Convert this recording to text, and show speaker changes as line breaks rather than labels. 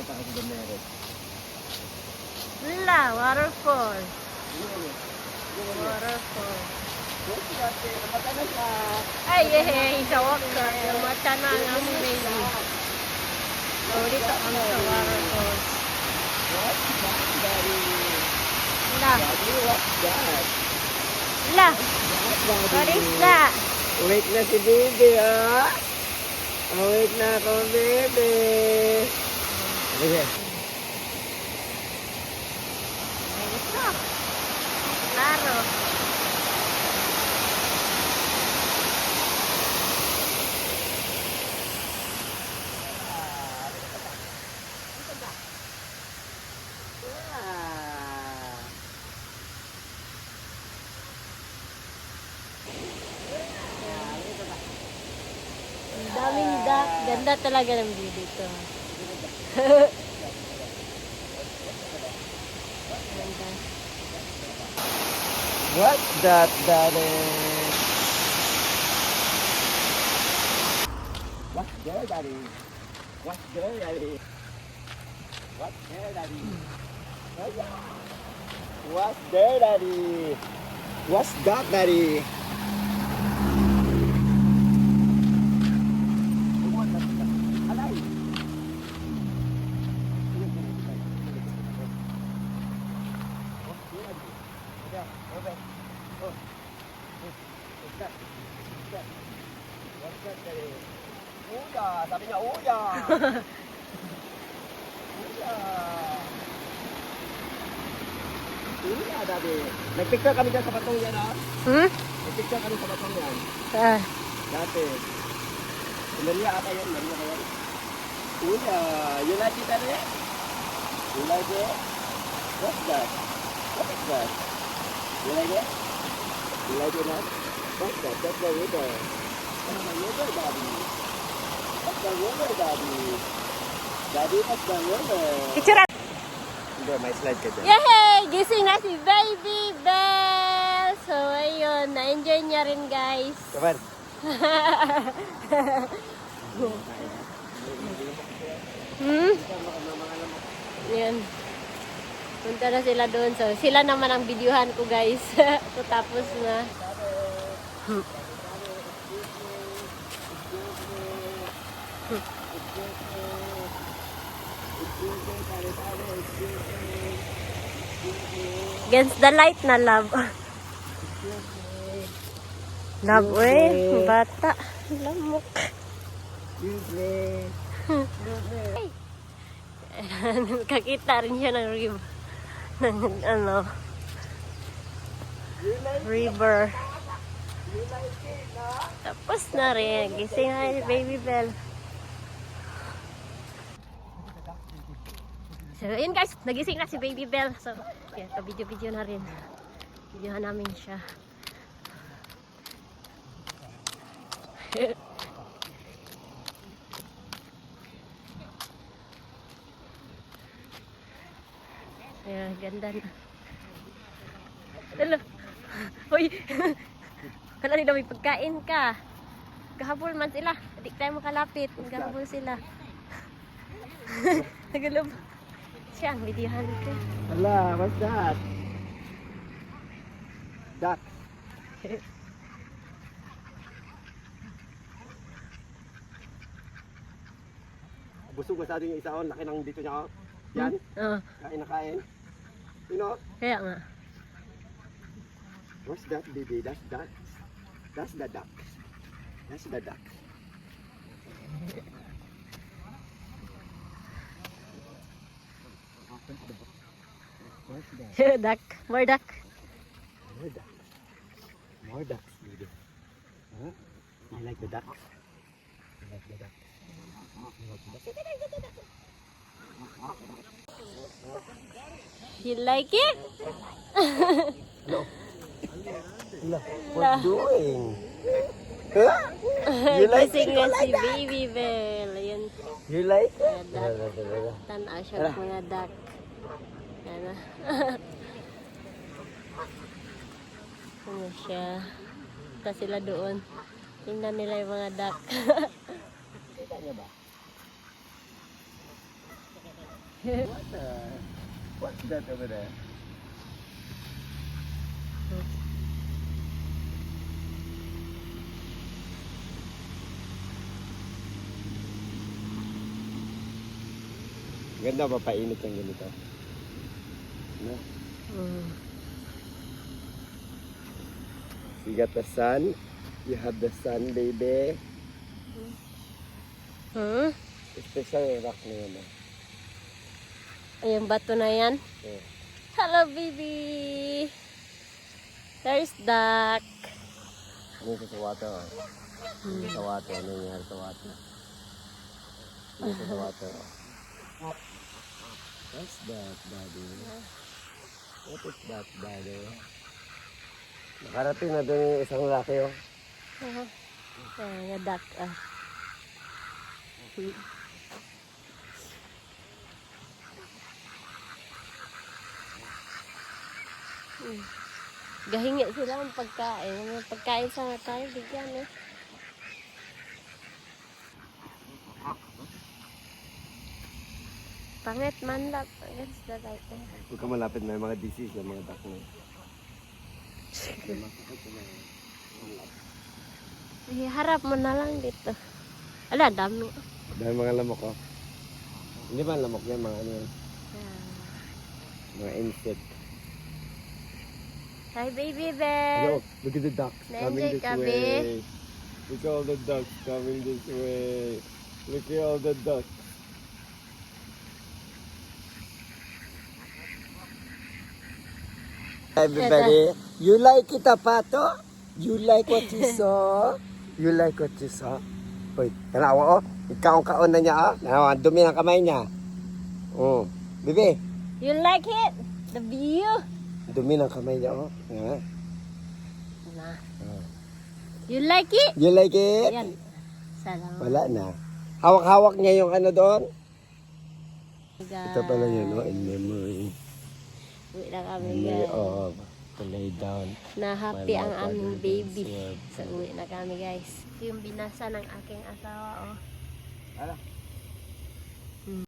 ata kasi doon meron.
Wala, waterfall. Waterfall. Ay, he's a walker. Mata na ang aming baby. So, dito kami sa waterfall. Wala. Wala. What is that?
Awake na si baby, ah. Awake na ako, baby. Okay.
Ito. Klaro. Ang daming duck. Ganda talaga ng view dito. Ganda.
What's that, daddy? What's there, daddy? What's there, daddy? What's there, daddy? What's there, daddy? What's that, daddy? Uya, sabi niya uya. Uya. Uya, daddy. Nagpicture kami dyan sa batong yan, ha? Nagpicture kami sa batong yan.
Ah.
Dati. Maria ata yan, Maria ka yan. Uya, you like it, daddy? You like it? What's that? What is that? You like it? You like it, huh? What's that? That's the river. That's the river, daddy. That's the river, daddy. Daddy, that's the river.
Picture.
Hindi, may slide ka dyan.
Yay! Gising na si Baby Belle! So, ayun. Na-enjoy niya rin, guys.
Kapan?
Yan. Punta na sila doon. So, sila naman ang videohan ko, guys. So, tapos na. Against the light na, love. Love, eh. Bata. Lamok. Kakita rin siya ng river. Ng ano. River. Tapos na rin. Gising na si Baby Belle. So, yun guys. Nagising na si Baby Belle. So, yeah, ka-video-video na rin. Videohan namin siya. Ayan, ganda na. Hello. Hoy. Kala nila may pagkain ka. Kahabol man sila. Hindi tayo makalapit. Kahabol sila. Nagulob. Siya ang videohan ko.
Hala, what's that? Duck. Busog masyado yung isa, oh. Laki ng dito niya, oh. Yan. Kain na kain. You know?
Kaya nga.
What's that, baby? That's duck. That's the duck. That's the duck. What's that?
Duck. More duck.
More ducks. More ducks, baby. Huh? You like the ducks? You like the ducks?
You like it?
No. No. What doing? Huh? You like
Gising
it?
nga si Baby Belle. Ayan.
You like it?
Mga duck. Tanaw siya ng mga duck. Ayan na. Ano siya. Punta sila doon. Tingnan nila yung mga duck.
Kita niya ba? What's that over there? Ganda, papainit yung ganito. No? You got the sun. You have the sun, baby. Special yung rock na yun.
Ay, yung bato na yan.
Yeah.
Hello, baby! There's duck.
Ano sa water? Ano sa water? Ano nangyari sa water? Ano sa water? What's that, daddy? What is that, daddy? Nakarating na doon yung isang laki, oh.
Yung duck, ah. Gahingi sila ng pagkain. May pagkain sana tayo, bigyan, eh. Pangit man lang. Against the light, eh.
Huwag ka malapit na yung mga disease ng mga duck na yun.
Harap mo na lang dito. Ala, dami.
Dahil mga lamok, oh. Hindi ba lamok yan, mga ano yan? Mga insect.
Hi, baby
Yo,
bear.
look at the ducks coming
Na-enjoy
this
ka,
way.
be?
Look at all the ducks coming this way. Look at all the ducks. Everybody, you like it, Pato? You like what you saw? You like what you saw? Hoy, tanawa, oh. Ikaw-kaon na niya, oh. Ang dumi ng kamay niya. Oh, bibi.
You like it? The view?
Dumi ng kamay niya, oh. Yeah.
Nah. You like it?
You like it?
Yan. Salamat.
Wala na. Hawak-hawak niya yung ano doon.
Guys.
Ito pala yun, no? In memory.
Uwi na kami,
Memory
guys.
of to lay down.
Na happy
My
ang
mother
aming
did
baby.
serve.
So, uwi na kami, guys. Ito yung binasa ng aking asawa, oh.
Ala.